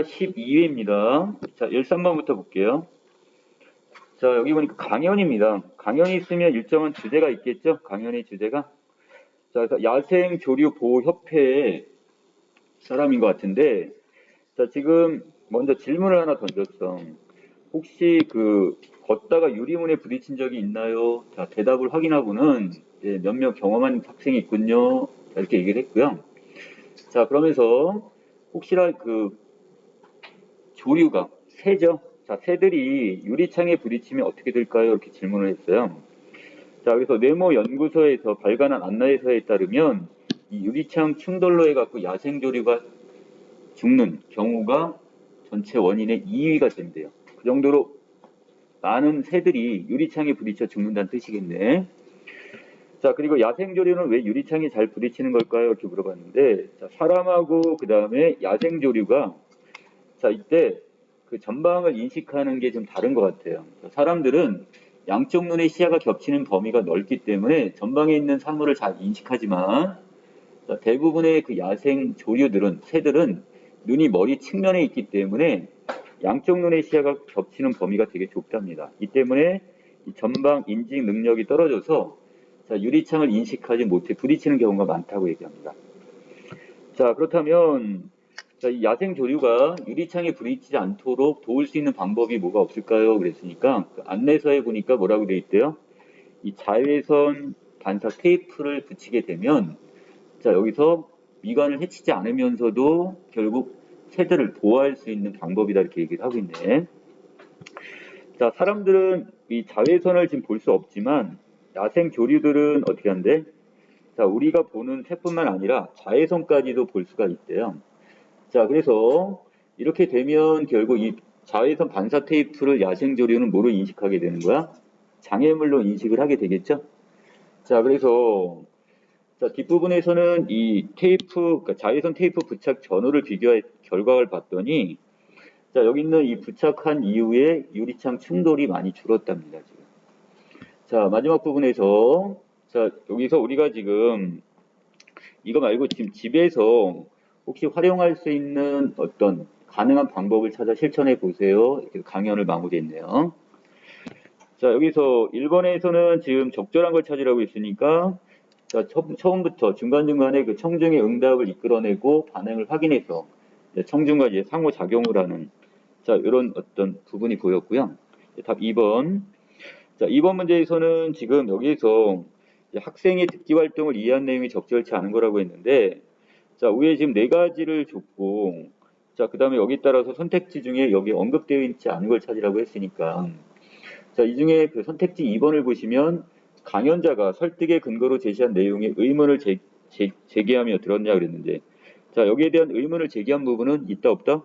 12회입니다. 자, 13번부터 볼게요. 자, 여기 보니까 강연입니다. 강연이 있으면 일정한 주제가 있겠죠? 강연의 주제가. 자, 그래서 야생조류보호협회의 사람인 것 같은데, 자, 지금 먼저 질문을 하나 던졌어. 혹시 걷다가 유리문에 부딪힌 적이 있나요? 자, 대답을 확인하고는 몇몇 경험한 학생이 있군요. 자, 이렇게 얘기를 했고요. 자, 그러면서 혹시나 조류가 새죠. 자, 새들이 유리창에 부딪히면 어떻게 될까요? 이렇게 질문을 했어요. 자, 그래서 네모 연구소에서 발간한 안내서에 따르면 이 유리창 충돌로 해갖고 야생조류가 죽는 경우가 전체 원인의 2위가 된대요. 그 정도로 많은 새들이 유리창에 부딪혀 죽는다는 뜻이겠네. 자, 그리고 야생조류는 왜 유리창에 잘 부딪히는 걸까요? 이렇게 물어봤는데, 자, 사람하고 그 다음에 야생조류가 자, 이때 그 전방을 인식하는 게 좀 다른 것 같아요. 사람들은 양쪽 눈의 시야가 겹치는 범위가 넓기 때문에 전방에 있는 사물을 잘 인식하지만 대부분의 그 야생 조류들은 새들은 눈이 머리 측면에 있기 때문에 양쪽 눈의 시야가 겹치는 범위가 되게 좁답니다. 이 때문에 이 전방 인식 능력이 떨어져서 유리창을 인식하지 못해 부딪히는 경우가 많다고 얘기합니다. 자, 그렇다면 자, 이 야생 조류가 유리창에 부딪히지 않도록 도울 수 있는 방법이 뭐가 없을까요? 그랬으니까 안내서에 보니까 뭐라고 되어 있대요? 이 자외선 반사 테이프를 붙이게 되면 자, 여기서 미관을 해치지 않으면서도 결국 새들을 보호할 수 있는 방법이다 이렇게 얘기를 하고 있네. 자, 사람들은 이 자외선을 지금 볼 수 없지만 야생 조류들은 어떻게 한대? 자, 우리가 보는 새뿐만 아니라 자외선까지도 볼 수가 있대요. 자, 그래서 이렇게 되면 결국 이 자외선 반사 테이프를 야생조류는 뭐로 인식하게 되는 거야? 장애물로 인식을 하게 되겠죠? 자, 그래서 자, 뒷부분에서는 이 테이프, 그러니까 자외선 테이프 부착 전후를 비교할 결과를 봤더니 자, 여기 있는 이 부착한 이후에 유리창 충돌이 많이 줄었답니다, 지금. 자, 마지막 부분에서 자, 여기서 우리가 지금 이거 말고 지금 집에서 혹시 활용할 수 있는 어떤 가능한 방법을 찾아 실천해 보세요. 이렇게 강연을 마무리했네요. 자, 여기서 1번에서는 지금 적절한 걸 찾으라고 했으니까 자, 처음부터 중간중간에 그 청중의 응답을 이끌어내고 반응을 확인해서 청중과 이제 상호작용을 하는 자, 이런 어떤 부분이 보였고요. 답 2번. 자, 2번 문제에서는 지금 여기서 학생의 듣기 활동을 이해한 내용이 적절치 않은 거라고 했는데 자, 위에 지금 네 가지를 줬고 자, 그 다음에 여기 따라서 선택지 중에 여기 언급되어 있지 않은 걸 찾으라고 했으니까 자, 이 중에 그 선택지 2번을 보시면 강연자가 설득의 근거로 제시한 내용에 의문을 제기하며 들었냐 그랬는데 자, 여기에 대한 의문을 제기한 부분은 있다 없다?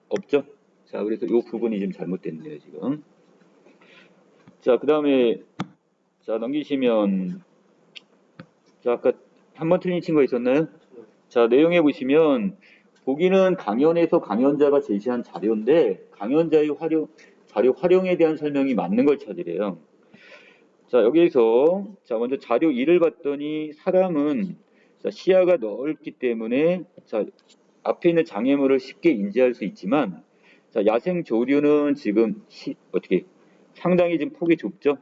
없죠? 자, 그래서 이 부분이 좀 잘못됐네요, 지금. 자, 그 다음에 자, 넘기시면 자, 아까 한 번 틀린 친구가 있었나요? 자, 내용에 보시면 보기는 강연에서 강연자가 제시한 자료인데 강연자의 자료 활용에 대한 설명이 맞는 걸 찾으래요. 자, 여기에서 자, 먼저 자료 1을 봤더니 사람은 자, 시야가 넓기 때문에 자, 앞에 있는 장애물을 쉽게 인지할 수 있지만 자, 야생 조류는 지금 어떻게 상당히 지금 폭이 좁죠?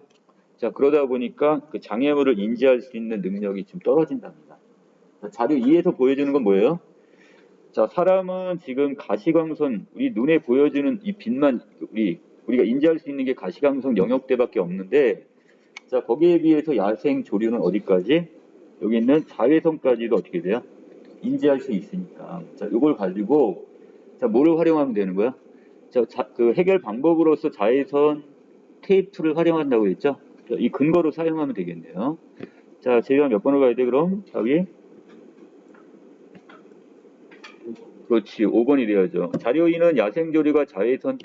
자, 그러다 보니까 그 장애물을 인지할 수 있는 능력이 좀 떨어진답니다. 자, 자료 2에서 보여주는 건 뭐예요? 자, 사람은 지금 가시광선, 우리 눈에 보여주는 이 빛만 우리가 인지할 수 있는 게 가시광선 영역대밖에 없는데 자, 거기에 비해서 야생 조류는 어디까지? 여기 있는 자외선까지도 어떻게 돼요? 인지할 수 있으니까. 자, 이걸 가지고 자, 뭐를 활용하면 되는 거야? 자, 그 해결 방법으로서 자외선 테이프를 활용한다고 했죠? 자, 이 근거로 사용하면 되겠네요. 자, 제가 몇 번을 가야 돼, 그럼? 여기? 그렇지, 5번이 돼야죠. 자료 2는 야생조류가 자외선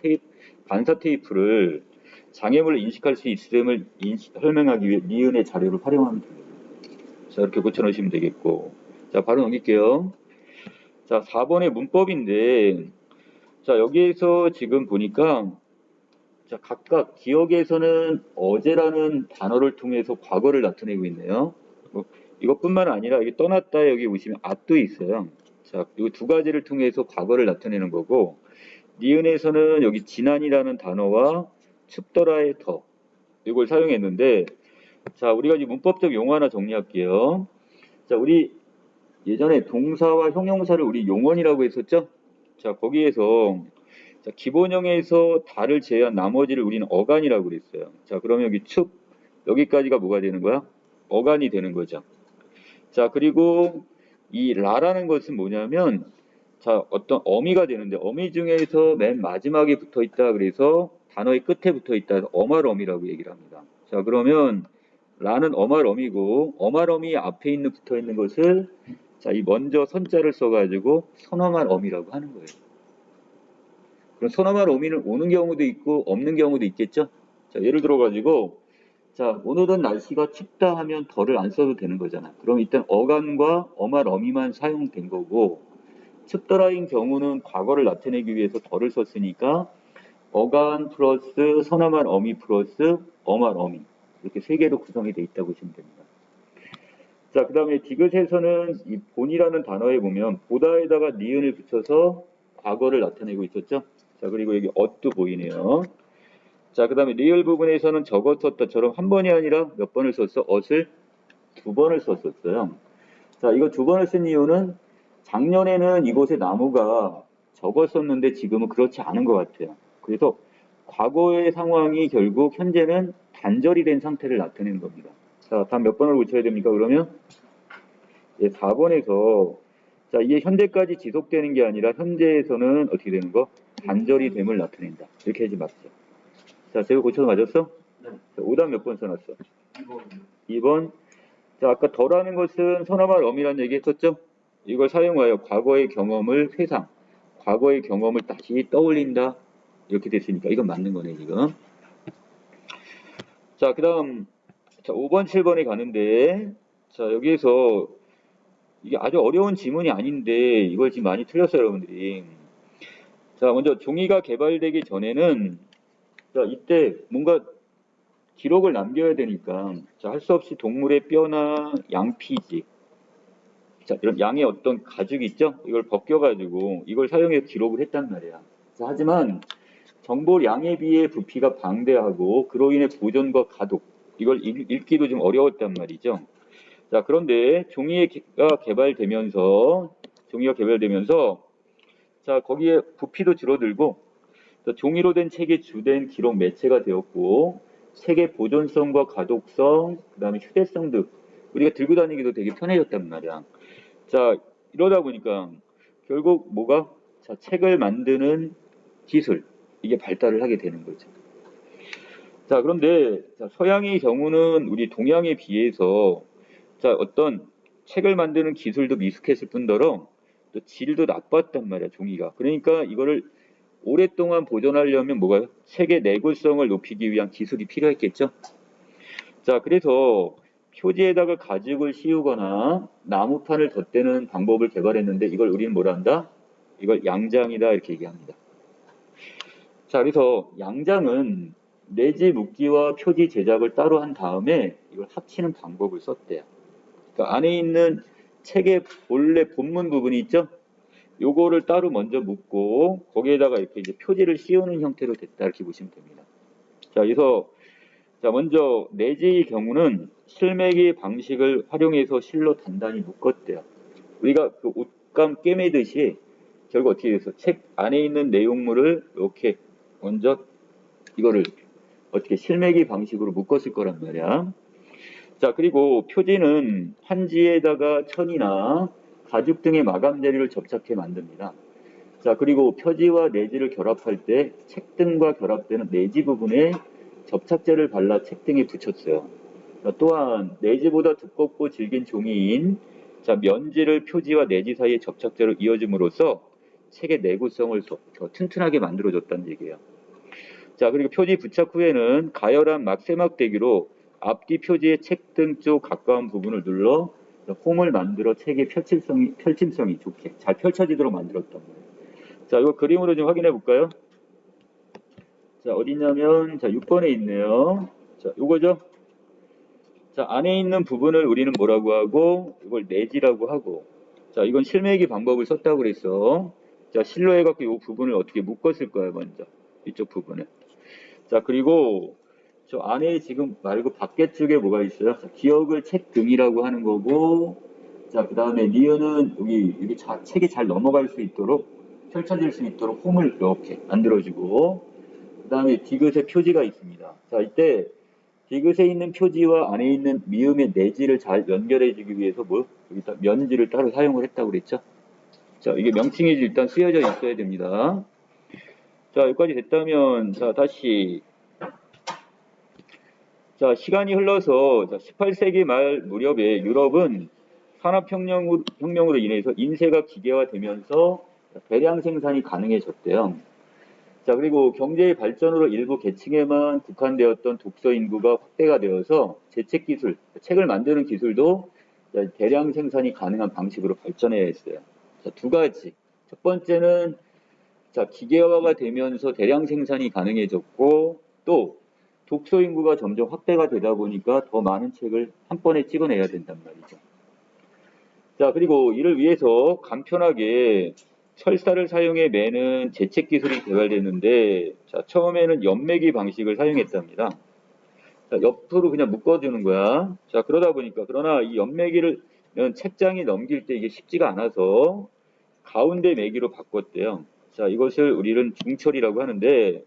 반사 테이프를 장애물을 인식할 수 있음을 설명하기 위해 니은의 자료를 활용하면 됩니다. 자, 이렇게 고쳐놓으시면 되겠고. 자, 바로 넘길게요. 자, 4번의 문법인데, 자, 여기에서 지금 보니까, 자, 각각 기억에서는 어제라는 단어를 통해서 과거를 나타내고 있네요. 이것뿐만 아니라, 여기 떠났다, 여기 보시면 at도 있어요. 자, 이 두 가지를 통해서 과거를 나타내는 거고, 니은에서는 여기 지난이라는 단어와 춥더라의 더 이걸 사용했는데, 자, 우리가 이제 문법적 용어 하나 정리할게요. 자, 우리 예전에 동사와 형용사를 우리 용언이라고 했었죠? 자, 거기에서 자, 기본형에서 다를 제외한 나머지를 우리는 어간이라고 그랬어요. 자, 그러면 여기 춥 여기까지가 뭐가 되는 거야? 어간이 되는 거죠. 자, 그리고 이 라라는 것은 뭐냐면 자, 어떤 어미가 되는데 어미 중에서 맨 마지막에 붙어 있다 그래서 단어의 끝에 붙어 있다 해서 어말어미라고 얘기를 합니다. 자, 그러면 라는 어말어미고 어말어미 앞에 있는 붙어 있는 것을 자, 이 먼저 선자를 써가지고 선어말 어미라고 하는 거예요. 그럼 선어말 어미는 오는 경우도 있고 없는 경우도 있겠죠? 자, 예를 들어가지고 자, 오늘은 날씨가 춥다 하면 덜을 안 써도 되는 거잖아. 그럼 일단 어간과 어말 어미만 사용된 거고 춥더라인 경우는 과거를 나타내기 위해서 덜을 썼으니까 어간 플러스 선어말 어미 플러스 어말 어미 이렇게 세 개로 구성이 돼 있다고 보시면 됩니다. 자, 그 다음에 디귿에서는 이 본이라는 단어에 보면 보다에다가 니은을 붙여서 과거를 나타내고 있었죠. 자, 그리고 여기 엇도 보이네요. 자, 그 다음에 리을 부분에서는 저것 썼다처럼 한 번이 아니라 몇 번을 썼어? 엇을 두 번을 썼었어요. 자, 이거 두 번을 쓴 이유는 작년에는 이곳에 나무가 적었었는데 지금은 그렇지 않은 것 같아요. 그래서 과거의 상황이 결국 현재는 단절이 된 상태를 나타내는 겁니다. 자, 다음 몇 번을 고쳐야 됩니까? 그러면 4번에서 자, 이게 현재까지 지속되는 게 아니라 현재에서는 어떻게 되는 거? 단절이 됨을 나타낸다. 이렇게 하지 맞죠. 자, 제가 고쳐서 맞았어? 네. 자, 오답 몇 번 써놨어? 2번. 2번. 자, 아까 덜하는 것은 선어말 어미라는 얘기 했었죠? 이걸 사용하여 과거의 경험을 회상, 과거의 경험을 다시 떠올린다. 이렇게 됐으니까 이건 맞는 거네, 지금. 자, 그 다음, 자, 5번, 7번에 가는데, 자, 여기에서 이게 아주 어려운 지문이 아닌데 이걸 지금 많이 틀렸어요, 여러분들이. 자, 먼저 종이가 개발되기 전에는 자, 이때 뭔가 기록을 남겨야 되니까 자, 할 수 없이 동물의 뼈나 양피지 자, 이런 양의 어떤 가죽 있죠? 이걸 벗겨가지고 이걸 사용해서 기록을 했단 말이야. 자, 하지만 정보량에 비해 부피가 방대하고 그로 인해 보존과 가독 이걸 읽기도 좀 어려웠단 말이죠. 자, 그런데 종이가 개발되면서 자, 거기에 부피도 줄어들고 종이로 된 책이 주된 기록 매체가 되었고 책의 보존성과 가독성, 그다음에 휴대성 등 우리가 들고 다니기도 되게 편해졌단 말이야. 자, 이러다 보니까 결국 뭐가 자, 책을 만드는 기술 이게 발달을 하게 되는 거죠. 자, 그런데 자, 서양의 경우는 우리 동양에 비해서 자, 어떤 책을 만드는 기술도 미숙했을 뿐더러 또 질도 나빴단 말이야, 종이가. 그러니까 이거를 오랫동안 보존하려면 뭐가요? 책의 내구성을 높이기 위한 기술이 필요했겠죠. 자, 그래서 표지에다가 가죽을 씌우거나 나무판을 덧대는 방법을 개발했는데 이걸 우리는 뭐라 한다? 이걸 양장이다 이렇게 얘기합니다. 자, 그래서 양장은 내지 묶기와 표지 제작을 따로 한 다음에 이걸 합치는 방법을 썼대요. 그러니까 안에 있는 책의 본래 본문 부분이 있죠? 요거를 따로 먼저 묶고 거기에다가 이렇게 이제 표지를 씌우는 형태로 됐다 이렇게 보시면 됩니다. 자, 그래서 자, 먼저 내지의 경우는 실매기 방식을 활용해서 실로 단단히 묶었대요. 우리가 그 옷감 꿰매듯이 결국 어떻게 돼서 책 안에 있는 내용물을 이렇게 먼저 이거를 어떻게 실매기 방식으로 묶었을 거란 말이야. 자, 그리고 표지는 한지에다가 천이나 가죽 등의 마감 재료를 접착해 만듭니다. 자, 그리고 표지와 내지를 결합할 때 책등과 결합되는 내지 부분에 접착제를 발라 책등에 붙였어요. 자, 또한 내지보다 두껍고 질긴 종이인 자, 면지를 표지와 내지 사이에 접착제로 이어줌으로써 책의 내구성을 더 튼튼하게 만들어줬다는 얘기예요. 자, 그리고 표지 부착 후에는 가열한 막세막대기로 앞뒤 표지의 책등 쪽 가까운 부분을 눌러 홈을 만들어 책의 펼침성이 좋게 잘 펼쳐지도록 만들었단 말이에요. 자, 이거 그림으로 좀 확인해 볼까요? 자, 어디냐면, 자, 6번에 있네요. 자, 요거죠? 자, 안에 있는 부분을 우리는 뭐라고 하고, 이걸 내지라고 하고, 자, 이건 실매기 방법을 썼다고 그랬어. 자, 실로 해갖고 이 부분을 어떻게 묶었을 거야, 먼저. 이쪽 부분을. 자, 그리고 저 안에 지금 말고 밖에 쪽에 뭐가 있어요? 자, 기억을 책 등이라고 하는 거고, 자, 그 다음에 니은은 여기 책이 잘 넘어갈 수 있도록, 펼쳐질 수 있도록 홈을 이렇게 만들어주고, 그 다음에 디귿의 표지가 있습니다. 자, 이때 디귿에 있는 표지와 안에 있는 미음의 내지를 잘 연결해주기 위해서 여기다 면지를 따로 사용을 했다고 그랬죠? 자, 이게 명칭이 일단 쓰여져 있어야 됩니다. 자, 여기까지 됐다면, 자, 다시. 자, 시간이 흘러서 18세기 말 무렵에 유럽은 산업혁명으로 인해서 인쇄가 기계화되면서 대량 생산이 가능해졌대요. 자, 그리고 경제의 발전으로 일부 계층에만 국한되었던 독서 인구가 확대가 되어서 제책 기술, 책을 만드는 기술도 대량 생산이 가능한 방식으로 발전해야 했어요. 자, 두 가지. 첫 번째는 기계화가 되면서 대량 생산이 가능해졌고, 또 독서 인구가 점점 확대가 되다 보니까 더 많은 책을 한 번에 찍어내야 된단 말이죠. 자, 그리고 이를 위해서 간편하게 철사를 사용해 매는 제책 기술이 개발됐는데, 자, 처음에는 연매기 방식을 사용했답니다. 자, 옆으로 그냥 묶어주는 거야. 자, 그러나 이 연매기를 책장이 넘길 때 이게 쉽지가 않아서 가운데 매기로 바꿨대요. 자, 이것을 우리는 중철이라고 하는데,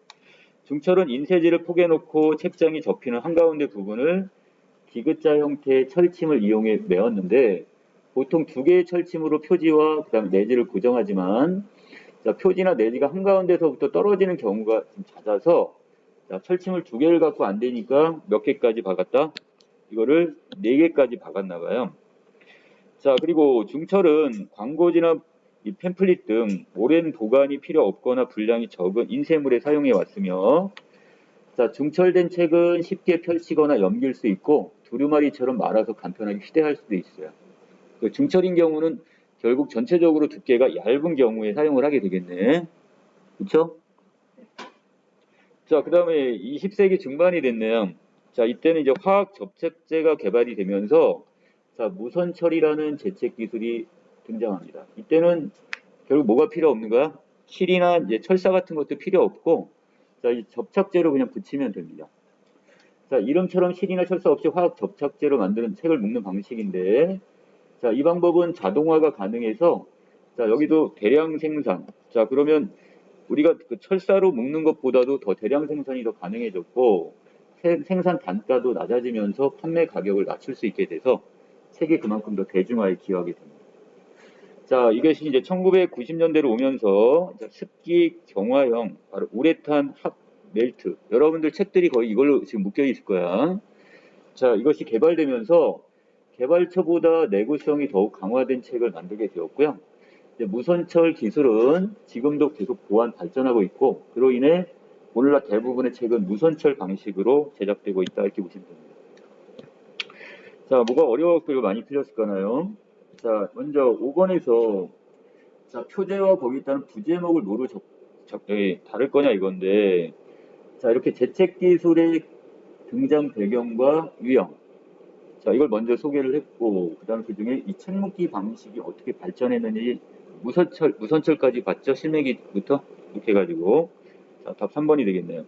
중철은 인쇄지를 포개놓고 책장이 접히는 한가운데 부분을 디귿자 형태의 철침을 이용해 메었는데, 보통 두 개의 철침으로 표지와 그다음에 내지를 고정하지만, 자, 표지나 내지가 한가운데서부터 떨어지는 경우가 좀 잦아서, 자, 철침을 두 개를 갖고 안 되니까 몇 개까지 박았다? 이거를 네 개까지 박았나 봐요. 자, 그리고 중철은 광고지나 이 팸플릿 등 오랜 보관이 필요 없거나 분량이 적은 인쇄물에 사용해 왔으며, 자, 중철된 책은 쉽게 펼치거나 넘길 수 있고 두루마리처럼 말아서 간편하게 휴대할 수도 있어요. 그 중철인 경우는 결국 전체적으로 두께가 얇은 경우에 사용을 하게 되겠네. 그렇죠? 자, 그 다음에 20세기 중반이 됐네요. 자, 이때는 이제 화학 접착제가 개발이 되면서 자, 무선철이라는 제책 기술이 등장합니다. 이때는 결국 뭐가 필요 없는 거야? 실이나 이제 철사 같은 것도 필요 없고, 자, 이 접착제로 그냥 붙이면 됩니다. 자, 이름처럼 실이나 철사 없이 화학 접착제로 만드는 책을 묶는 방식인데, 자, 이 방법은 자동화가 가능해서, 자, 여기도 대량 생산. 자, 그러면 우리가 그 철사로 묶는 것보다도 더 대량 생산이 더 가능해졌고, 생산 단가도 낮아지면서 판매 가격을 낮출 수 있게 돼서 책이 그만큼 더 대중화에 기여하게 됩니다. 자, 이것이 이제 1990년대로 오면서 습기 경화형, 바로 우레탄 핫 멜트. 여러분들 책들이 거의 이걸로 지금 묶여 있을 거야. 자, 이것이 개발되면서 개발처보다 내구성이 더욱 강화된 책을 만들게 되었고요. 무선철 기술은 지금도 계속 보완 발전하고 있고, 그로 인해 오늘날 대부분의 책은 무선철 방식으로 제작되고 있다, 이렇게 보시면 됩니다. 자, 뭐가 어려웠고 이거 많이 틀렸을까나요? 자, 먼저 5번에서 자, 표제와 거기 있다는 부제목을 뭐로 다를 거냐 이건데, 자, 이렇게 제책 기술의 등장 배경과 유형, 자, 이걸 먼저 소개를 했고, 그 다음 그 중에 이 책 묶기 방식이 어떻게 발전했는지 무선철까지 봤죠? 실내기부터? 이렇게 해가지고. 자, 답 3번이 되겠네요.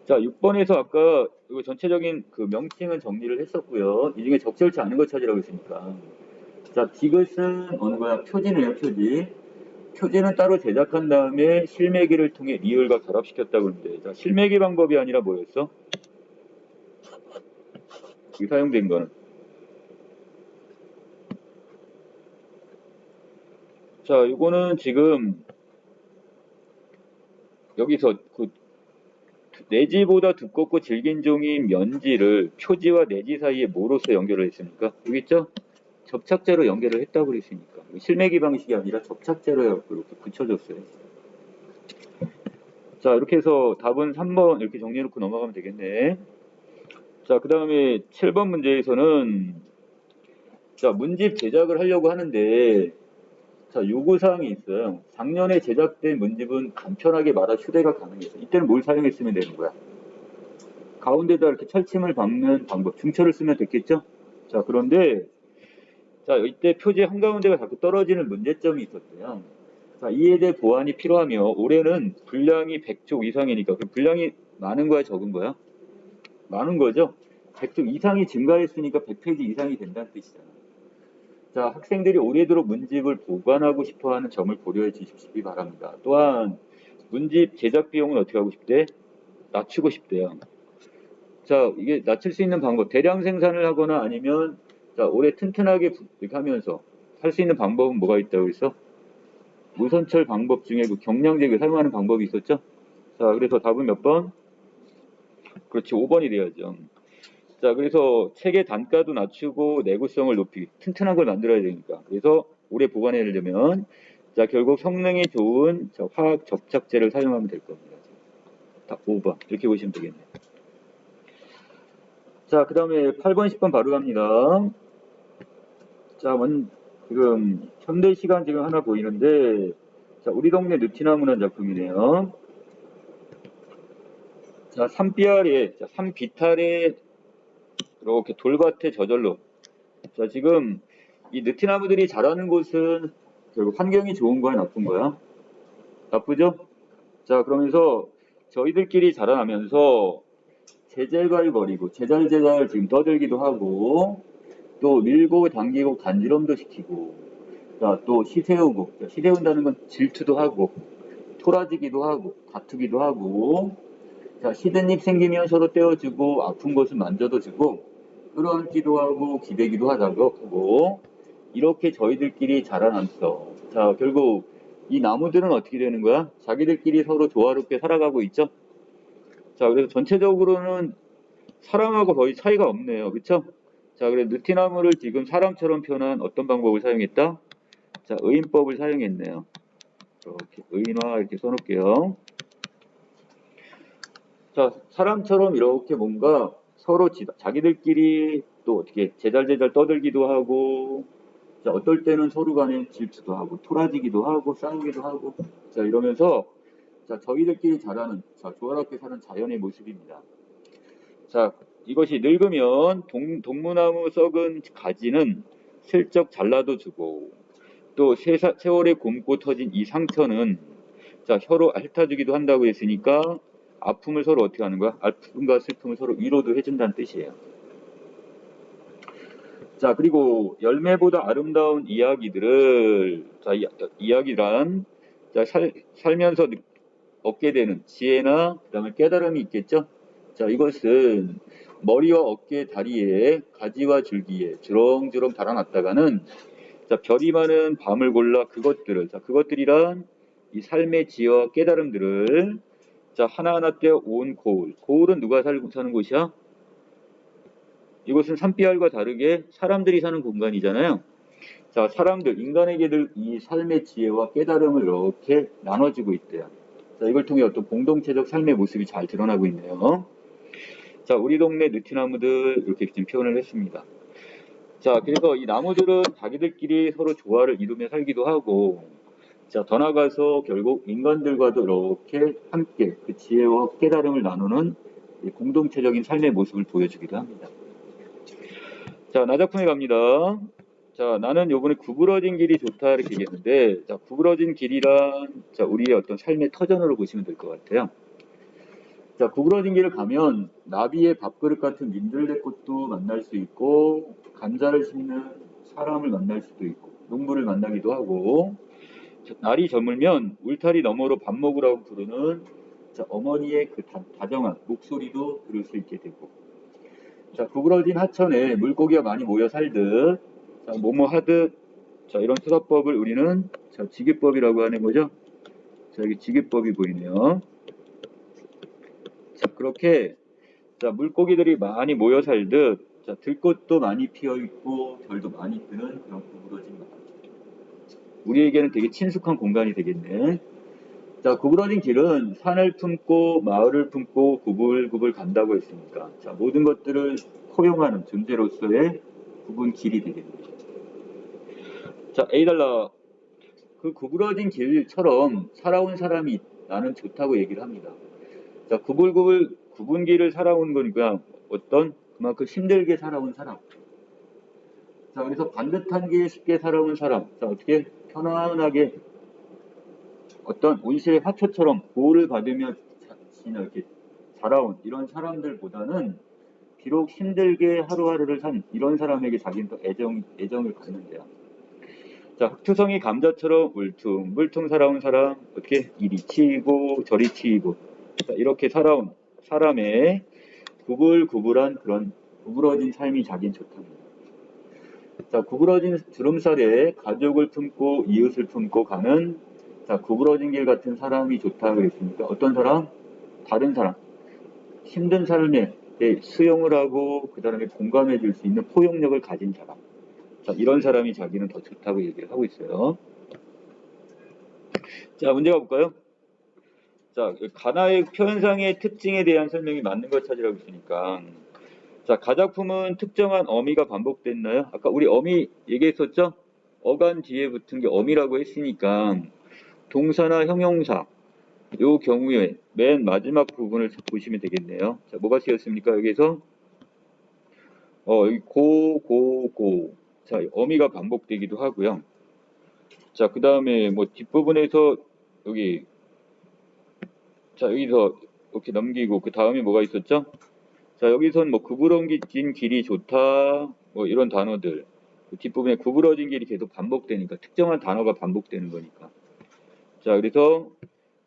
자, 6번에서 아까 이거 전체적인 그 명칭은 정리를 했었고요. 이 중에 적절치 않은 거 찾으라고 했으니까. 자, 디귿은 어느 거야? 표지네요, 표지. 표지는 따로 제작한 다음에 실매기를 통해 리을과 결합시켰다고 하는데, 자, 실매기 방법이 아니라 뭐였어? 이 사용된 거는. 자, 이거는 지금 여기서 그 내지보다 두껍고 질긴 종이 면지를 표지와 내지 사이에 뭐로서 연결을 했습니까? 여기 있죠? 접착제로 연결을 했다고 그랬으니까. 실매기 방식이 아니라 접착제로 이렇게 붙여줬어요. 자, 이렇게 해서 답은 3번 이렇게 정리해놓고 넘어가면 되겠네. 자, 그 다음에 7번 문제에서는 자, 문집 제작을 하려고 하는데 자, 요구사항이 있어요. 작년에 제작된 문집은 간편하게 말아 휴대가 가능해서 이때는 뭘 사용했으면 되는 거야? 가운데다 이렇게 철침을 박는 방법, 중철을 쓰면 됐겠죠? 자, 그런데 자, 이때 표지 한가운데가 자꾸 떨어지는 문제점이 있었대요. 자, 이에 대해 보완이 필요하며 올해는 분량이 100쪽 이상이니까 그 분량이 많은 거야, 적은 거야? 많은 거죠. 100쪽 이상이 증가했으니까 100페이지 이상이 된다는 뜻이잖아. 자, 학생들이 오래도록 문집을 보관하고 싶어하는 점을 고려해 주시기 바랍니다. 또한 문집 제작 비용은 어떻게 하고 싶대? 낮추고 싶대요. 자, 이게 낮출 수 있는 방법, 대량 생산을 하거나 아니면 자, 오래 튼튼하게 이렇게 하면서 할 수 있는 방법은 뭐가 있다고 그랬어? 무선철 방법 중에 그 경량제를 사용하는 방법이 있었죠? 자, 그래서 답은 몇 번? 그렇지, 5번이 돼야죠. 자, 그래서 책의 단가도 낮추고 내구성을 높이기, 튼튼한 걸 만들어야 되니까. 그래서 오래 보관하려면 자, 결국 성능이 좋은 자, 화학 접착제를 사용하면 될 겁니다. 답 5번 이렇게 보시면 되겠네요. 자, 그 다음에 8번, 10번 바로 갑니다. 자, 지금 현대 시간 지금 하나 보이는데 자, 우리 동네 느티나무라는 작품이네요. 자, 산비탈에 이렇게 돌밭에 저절로. 자, 지금 이 느티나무들이 자라는 곳은 결국 환경이 좋은 거야, 나쁜 거야? 나쁘죠? 자, 그러면서 저희들끼리 자라나면서 제잘발거리고 제잘제잘 지금 떠들기도 하고 또 밀고 당기고 간지럼도 시키고 자, 또 시세우고 자, 시세운다는 건 질투도 하고 토라지기도 하고 다투기도 하고 자, 시든잎 생기면 서로 떼어주고 아픈 곳은 만져도 주고 끌어안기도 하고 기대기도 하고 이렇게 저희들끼리 자라났어. 자, 결국 이 나무들은 어떻게 되는 거야? 자기들끼리 서로 조화롭게 살아가고 있죠? 자, 그래서 전체적으로는 사람하고 거의 차이가 없네요. 그쵸? 자, 그래서 느티나무를 지금 사람처럼 표현한 어떤 방법을 사용했다? 자, 의인법을 사용했네요. 이렇게 의인화 이렇게 써놓을게요. 자, 사람처럼 이렇게 뭔가 서로 자기들끼리 또 어떻게 제잘제잘 떠들기도 하고, 자, 어떨 때는 서로 간에 질투도 하고, 토라지기도 하고, 싸우기도 하고, 자, 이러면서, 자, 저희들끼리 자라는, 자, 조화롭게 사는 자연의 모습입니다. 자, 이것이 늙으면 동무나무 썩은 가지는 슬쩍 잘라도 주고, 또 세월에 곪고 터진 이 상처는 자, 혀로 핥아주기도 한다고 했으니까 아픔을 서로 어떻게 하는 거야? 아픔과 슬픔을 서로 위로도 해준다는 뜻이에요. 자, 그리고 열매보다 아름다운 이야기들을 자, 이야기란 자, 살면서 얻게 되는 지혜나 그다음에 깨달음이 있겠죠? 자, 이것은 머리와 어깨, 다리에 가지와 줄기에 주렁주렁 달아났다가는 자, 별이 많은 밤을 골라 그것들이란 이 삶의 지혜와 깨달음들을 자, 하나하나 떼어 온 고을. 고을은 누가 사는 곳이야? 이곳은 산비알과 다르게 사람들이 사는 공간이잖아요. 자, 인간에게들 이 삶의 지혜와 깨달음을 이렇게 나눠주고 있대요. 자, 이걸 통해 어떤 공동체적 삶의 모습이 잘 드러나고 있네요. 자, 우리 동네 느티나무들 이렇게 지금 표현을 했습니다. 자, 그래서 이 나무들은 자기들끼리 서로 조화를 이루며 살기도 하고, 자, 더 나아가서 결국 인간들과도 이렇게 함께 그 지혜와 깨달음을 나누는 공동체적인 삶의 모습을 보여주기도 합니다. 자, 나작품에 갑니다. 자, 나는 요번에 구부러진 길이 좋다 이렇게 얘기했는데, 자, 구부러진 길이란 자, 우리의 어떤 삶의 터전으로 보시면 될 것 같아요. 자, 구부러진 길을 가면 나비의 밥그릇 같은 민들레꽃도 만날 수 있고 감자를 심는 사람을 만날 수도 있고 농부를 만나기도 하고 날이 저물면 울타리 너머로 밥 먹으라고 부르는 자, 어머니의 그 다정한 목소리도 들을 수 있게 되고 자, 구부러진 하천에 물고기가 많이 모여 살듯 자, 뭐뭐 하듯 자, 이런 수사법을 우리는 자, 지기법이라고 하는 거죠. 자, 여기 지기법이 보이네요. 자, 그렇게 자, 물고기들이 많이 모여 살듯 자, 들꽃도 많이 피어 있고 별도 많이 뜨는 그런 구부러진 마을. 우리에게는 되게 친숙한 공간이 되겠네. 자, 구부러진 길은 산을 품고 마을을 품고 구불구불 간다고 했으니까 자, 모든 것들을 포용하는 존재로서의 구분 길이 되겠네요. 자, A달러 그 구부러진 길처럼 살아온 사람이 나는 좋다고 얘기를 합니다. 자, 구분길을 살아온 거니까 어떤 그만큼 힘들게 살아온 사람. 자, 그래서 반듯한 게 쉽게 살아온 사람. 자, 어떻게 편안하게 어떤 온실의 화초처럼 보호를 받으며 이렇게 자라온 이런 사람들보다는 비록 힘들게 하루하루를 산 이런 사람에게 자기는 또 애정을 갖는데요. 자, 흑투성이 감자처럼 울퉁불퉁 살아온 사람, 어떻게 이리 치이고 저리 치이고, 자, 이렇게 살아온 사람의 구불구불한 그런 구부러진 삶이 자긴 좋답니다. 자, 구부러진 주름살에 가족을 품고 이웃을 품고 가는 자, 구부러진 길 같은 사람이 좋다 그랬습니까? 어떤 사람? 다른 사람. 힘든 삶에 수용을 하고 그 사람에 공감해 줄 수 있는 포용력을 가진 사람. 자, 이런 사람이 자기는 더 좋다고 얘기를 하고 있어요. 자, 문제 가볼까요? 자, 가나의 표현상의 특징에 대한 설명이 맞는 걸 찾으라고 했으니까. 자, 가작품은 특정한 어미가 반복됐나요? 아까 우리 어미 얘기했었죠? 어간 뒤에 붙은 게 어미라고 했으니까 동사나 형용사 요 경우에 맨 마지막 부분을 보시면 되겠네요. 자, 뭐가 쓰였습니까? 여기서 여기 고. 자, 어미가 반복되기도 하고요. 자, 그 다음에 뭐 뒷부분에서 여기 자, 여기서 이렇게 넘기고 그 다음에 뭐가 있었죠? 자, 여기선 뭐 구부러진 길이 좋다 뭐 이런 단어들 그 뒷부분에 구부러진 길이 계속 반복되니까 특정한 단어가 반복되는 거니까. 자, 그래서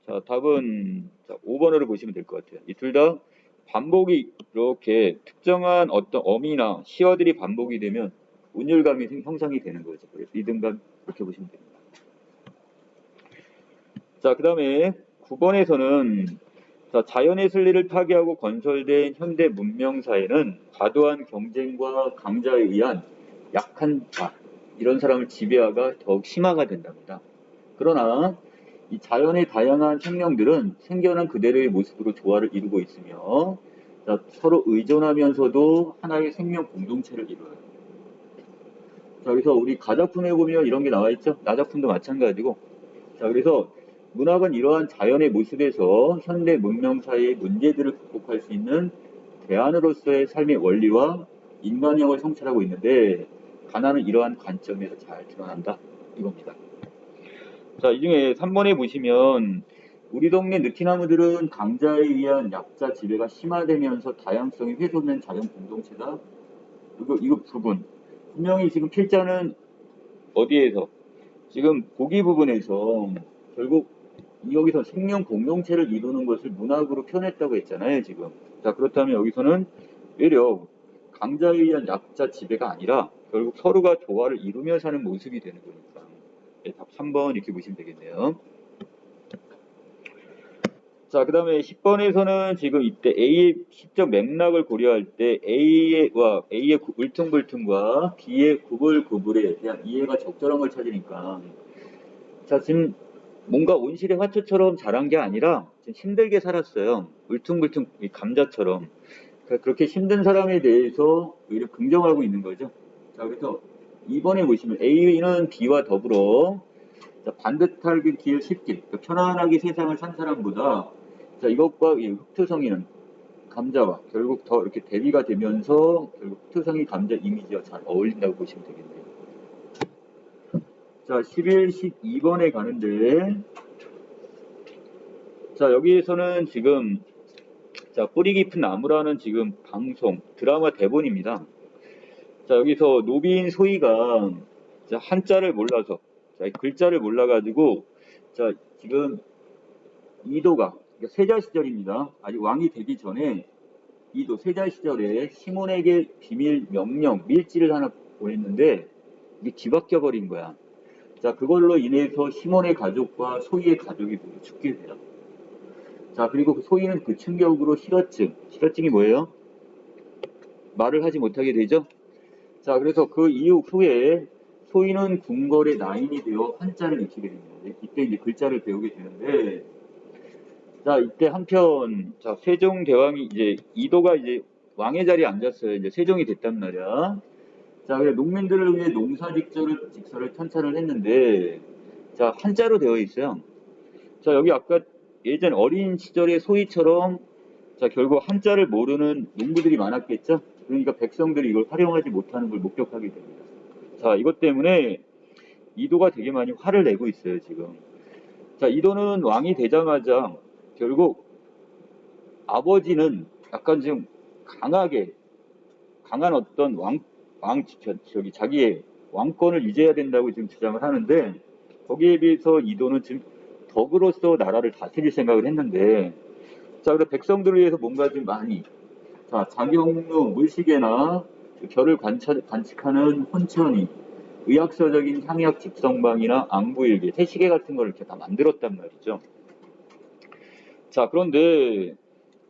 자, 답은 자, 5번으로 보시면 될 것 같아요. 이 둘 다 반복이 이렇게 특정한 어떤 어미나 시어들이 반복이 되면 운율감이 형성이 되는 거죠. 그래서 리듬감 이렇게 보시면 됩니다. 자, 그 다음에 9번에서는 자, 자연의 순리를 파괴하고 건설된 현대 문명 사회는 과도한 경쟁과 강자에 의한 약한 자, 이런 사람을 지배화가 더욱 심화가 된답니다. 그러나 이 자연의 다양한 생명들은 생겨난 그대로의 모습으로 조화를 이루고 있으며 자, 서로 의존하면서도 하나의 생명 공동체를 이루어요. 자, 그래서 우리 가작품에 보면 이런 게 나와 있죠. 나작품도 마찬가지고. 자, 그래서 문학은 이러한 자연의 모습에서 현대 문명 사회의 문제들을 극복할 수 있는 대안으로서의 삶의 원리와 인간형을 성찰하고 있는데 가나는 이러한 관점에서 잘 드러난다 이겁니다. 자, 이 중에 3번에 보시면 우리 동네 느티나무들은 강자에 의한 약자 지배가 심화되면서 다양성이 훼손된 자연 공동체다. 이거 부분. 분명히 지금 필자는 어디에서? 지금 보기 부분에서 결국 여기서 생명 공동체를 이루는 것을 문학으로 표현했다고 했잖아요, 지금. 자, 그렇다면 여기서는 외려 강자에 의한 약자 지배가 아니라 결국 서로가 조화를 이루며 사는 모습이 되는 거니까. 네, 답 3번 이렇게 보시면 되겠네요. 자, 그 다음에 10번에서는 지금 이때 A의 시적 맥락을 고려할 때 A의 울퉁불퉁과 B의 구불구불에 대한 이해가 적절한 걸 찾으니까 자, 지금 뭔가 온실의 화초처럼 자란 게 아니라 힘들게 살았어요. 울퉁불퉁 감자처럼. 그렇게 힘든 사람에 대해서 오히려 긍정하고 있는 거죠. 자, 그래서 2번에 보시면 A는 B와 더불어 자, 반듯하게 길 쉽게 편안하게 세상을 산 사람보다 자, 이것과 이 흑투성이는 감자와 결국 더 이렇게 대비가 되면서 결국 흑투성이 감자 이미지와 잘 어울린다고 보시면 되겠네요. 자, 11, 12번에 가는데 자, 여기에서는 지금 자, 뿌리 깊은 나무라는 지금 방송, 드라마 대본입니다. 자, 여기서 노비인 소희가 자, 한자를 몰라서 자, 글자를 몰라가지고 자, 지금 이도가 그러니까 세자 시절입니다. 아직 왕이 되기 전에 이도 세자 시절에 시몬에게 비밀 명령, 밀지를 하나 보냈는데 이게 뒤바뀌어 버린 거야. 자, 그걸로 인해서 시몬의 가족과 소희의 가족이 모두 죽게 돼요. 자, 그리고 소희는 그 충격으로 실어증이 뭐예요? 말을 하지 못하게 되죠. 자, 그래서 그 이후 후에 소희는 궁궐의 나인이 되어 한자를 익히게 됩니다. 이때 이제 글자를 배우게 되는데, 자, 이때 한편, 자, 세종대왕이 이제 이도가 이제 왕의 자리에 앉았어요. 이제 세종이 됐단 말이야. 자, 그래서 농민들을 위해 농사직서를 편찬을 했는데, 자, 한자로 되어 있어요. 자, 여기 아까 예전 어린 시절의 소희처럼 자, 결국 한자를 모르는 농부들이 많았겠죠? 그러니까 백성들이 이걸 활용하지 못하는 걸 목격하게 됩니다. 자, 이것 때문에 이도가 되게 많이 화를 내고 있어요, 지금. 자, 이도는 왕이 되자마자 결국 아버지는 약간 좀 강한 어떤 저기 자기의 왕권을 유지해야 된다고 지금 주장을 하는데, 거기에 비해서 이도는 지금 덕으로서 나라를 다스릴 생각을 했는데, 자, 그래서 백성들을 위해서 뭔가 좀 많이, 자, 자경루, 물시계나 결을 관측하는 혼천이, 의학서적인 향약 집성방이나 앙부일기, 태시계 같은 걸 이렇게 다 만들었단 말이죠. 자, 그런데,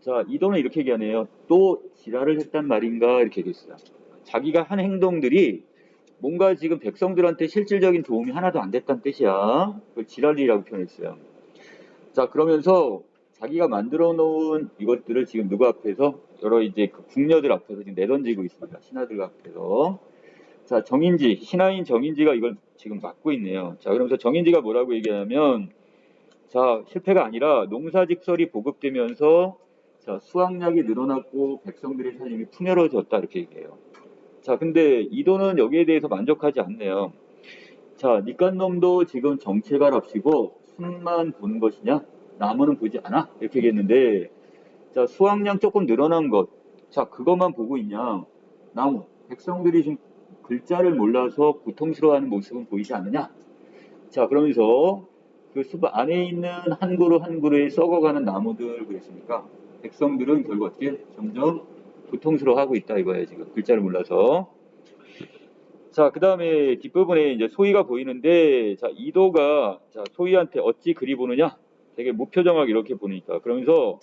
자, 이도는 이렇게 얘기하네요. 또 지랄을 했단 말인가? 이렇게 얘기했어요. 자기가 한 행동들이 뭔가 지금 백성들한테 실질적인 도움이 하나도 안 됐다는 뜻이야. 그걸 지랄이라고 표현했어요. 자, 그러면서 자기가 만들어 놓은 이것들을 지금 누구 앞에서, 여러 이제 그 궁녀들 앞에서 지금 내던지고 있습니다. 신하들 앞에서. 자, 신하인 정인지가 이걸 지금 맡고 있네요. 자, 그러면서 정인지가 뭐라고 얘기하냐면, 자, 실패가 아니라 농사직설이 보급되면서, 자, 수확량이 늘어났고 백성들의 살림이 풍요로워졌다, 이렇게 얘기해요. 자, 근데 이도는 여기에 대해서 만족하지 않네요. 자, 니깐놈도 지금 정체가랍시고 순만 보는 것이냐? 나무는 보지 않아? 이렇게 얘기했는데, 자, 수확량 조금 늘어난 것, 자, 그것만 보고 있냐? 나무, 백성들이 지금 글자를 몰라서 고통스러워하는 모습은 보이지 않느냐? 자, 그러면서 그 숲 안에 있는 한 그루 한 그루에 썩어가는 나무들 그랬습니까? 백성들은 결국 어떻게 점점 고통스러워하고 있다 이거예요, 지금 글자를 몰라서. 자, 그 다음에 뒷부분에 이제 소희가 보이는데, 자, 이도가, 자, 소희한테 어찌 그리 보느냐? 되게 무표정하게 이렇게 보니까. 그러면서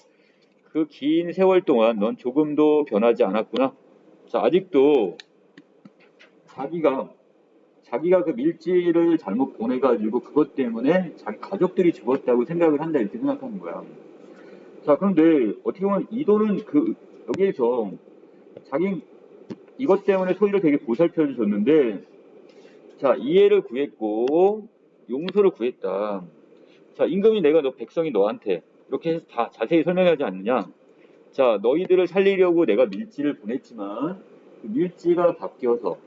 그 긴 세월 동안 넌 조금도 변하지 않았구나. 자, 아직도 자기가 그 밀지를 잘못 보내가지고 그것 때문에 자기 가족들이 죽었다고 생각을 한다 이렇게 생각하는 거야. 자, 그런데 어떻게 보면 이도는 여기에서 자기 이것 때문에 소희를 되게 보살펴 줬는데, 자, 이해를 구했고 용서를 구했다. 자, 임금이 너 백성이 너한테 이렇게 해서 다 자세히 설명하지 않느냐. 자, 너희들을 살리려고 내가 밀지를 보냈지만 그 밀지가 바뀌어서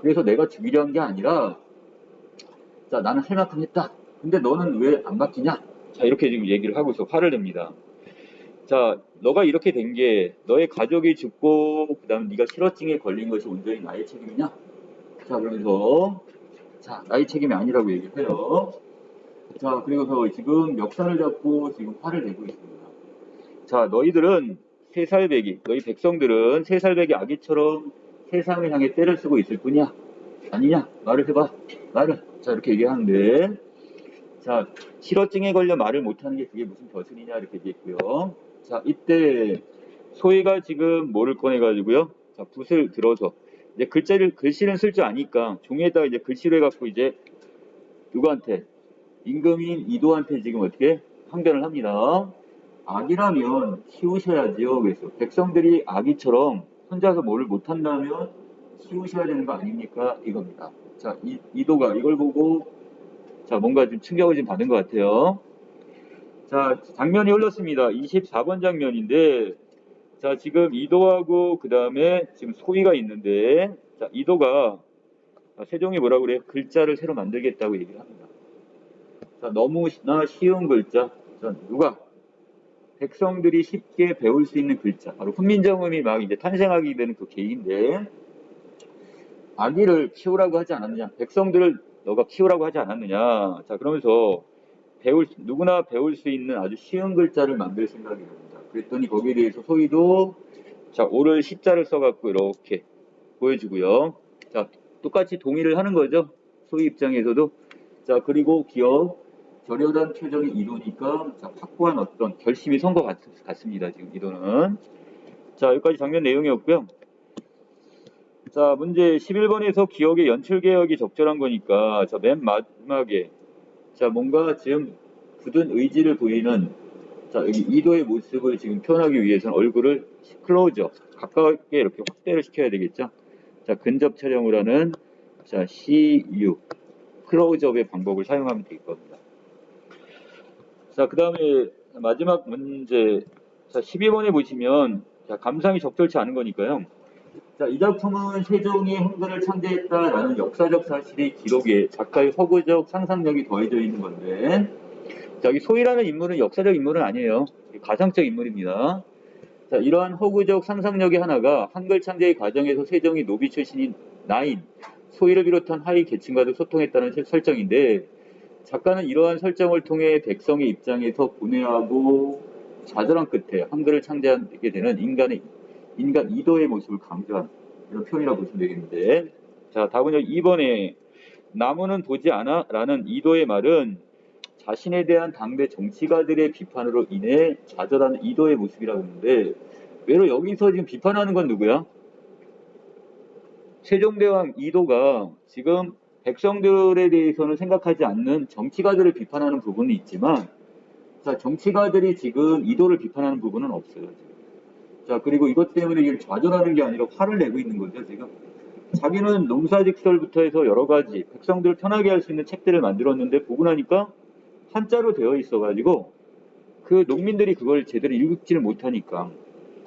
그래서 내가 죽이려 한 게 아니라, 자, 나는 할 만큼 했다. 근데 너는 왜 안 바뀌냐? 자, 이렇게 지금 얘기를 하고 있어. 화를 냅니다. 자, 너가 이렇게 된 게 너의 가족이 죽고 그다음 네가 실어증에 걸린 것이 온전히 나의 책임이냐? 자, 그러면서 자, 나의 책임이 아니라고 얘기해요. 자, 그리고서 지금 멱살을 잡고 지금 화를 내고 있습니다. 자, 너희 백성들은 세살배기 아기처럼 세상을 향해 때를 쓰고 있을 뿐이야. 아니냐? 말을 해봐. 말을. 자, 이렇게 얘기하는데, 자, 실어증에 걸려 말을 못하는 게 그게 무슨 벼슬이냐? 이렇게 얘기했고요. 자, 이때 소희가 지금 뭐를 꺼내가지고요. 자, 붓을 들어서 이제 글씨는 쓸 줄 아니까 종이에다가 이제 글씨로 해갖고 이제 누구한테? 임금인 이도한테 지금 어떻게 항변을 합니다. 악이라면 키우셔야지요. 그래서 백성들이 아기처럼 혼자서 뭐를 못한다면 키우셔야 되는 거 아닙니까? 이겁니다. 자, 이도가 이걸 보고 자, 뭔가 좀 충격을 좀 받은 것 같아요. 자, 장면이 흘렀습니다. 24번 장면인데, 자, 지금 이도하고 그 다음에 지금 소희가 있는데, 자, 이도가 세종이 뭐라고 그래요? 글자를 새로 만들겠다고 얘기를 합니다. 자, 너무나 쉬운 글자. 자, 백성들이 쉽게 배울 수 있는 글자. 바로 훈민정음이 막 이제 탄생하게 되는 그 계기인데, 아기를 키우라고 하지 않았느냐? 백성들을 너가 키우라고 하지 않았느냐? 자, 그러면서 누구나 배울 수 있는 아주 쉬운 글자를 만들 생각이 듭니다. 그랬더니 거기에 대해서 소희도 자, 오를 시자를 써갖고 이렇게 보여주고요. 자, 똑같이 동의를 하는 거죠. 소희 입장에서도. 자, 그리고 저렴한 표정이 이도니까 자, 확고한 어떤 결심이 선 것 같습니다. 지금 이도는. 자, 여기까지 장면 내용이었고요. 자, 문제 11번에서 기억의 연출개혁이 적절한 거니까 자, 맨 마지막에 자, 뭔가 지금 굳은 의지를 보이는 자, 여기 이도의 모습을 지금 표현하기 위해서는 얼굴을 클로즈업, 가깝게 이렇게 확대를 시켜야 되겠죠. 자, 근접 촬영을 하는 자, CU, 클로즈업의 방법을 사용하면 될 겁니다. 자, 그 다음에 마지막 문제, 자, 12번에 보시면 자, 감상이 적절치 않은 거니까요. 자, 이 작품은 세종이 한글을 창제했다라는 역사적 사실이 기록에 작가의 허구적 상상력이 더해져 있는 건데, 자, 이 소희라는 인물은 역사적 인물은 아니에요. 가상적 인물입니다. 자, 이러한 허구적 상상력의 하나가 한글 창제의 과정에서 세종이 노비 출신인 나인, 소희를 비롯한 하위 계층과도 소통했다는 설정인데, 작가는 이러한 설정을 통해 백성의 입장에서 분해하고 좌절한 끝에 한글을 창제하게 되는 인간 이도의 모습을 강조한 이런 표현이라고 보시면 되겠는데, 자, 다음은 여기 2번에 나무는 보지 않아? 라는 이도의 말은 자신에 대한 당대 정치가들의 비판으로 인해 좌절하는 이도의 모습이라고 하는데, 외로 여기서 지금 비판하는 건 누구야? 세종대왕 이도가 지금 백성들에 대해서는 생각하지 않는 정치가들을 비판하는 부분이 있지만, 자, 정치가들이 지금 이도를 비판하는 부분은 없어요. 지금. 자, 그리고 이것 때문에 지금 좌절하는 게 아니라 화를 내고 있는 거죠, 지금. 자기는 농사직설부터 해서 여러 가지 백성들을 편하게 할 수 있는 책들을 만들었는데 보고 나니까 한자로 되어 있어가지고 그 농민들이 그걸 제대로 읽지를 못하니까,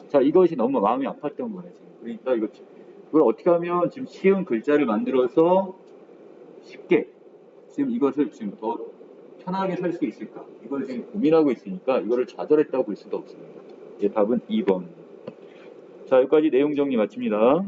자, 이것이 너무 마음이 아팠던 거예요, 지금. 그러니까 그걸 어떻게 하면 지금 쉬운 글자를 만들어서 쉽게 지금 이것을 지금 더 편하게 살 수 있을까? 이걸 지금 고민하고 있으니까 이거를 좌절했다고 볼 수도 없습니다. 예, 답은 2번. 자, 여기까지 내용 정리 마칩니다.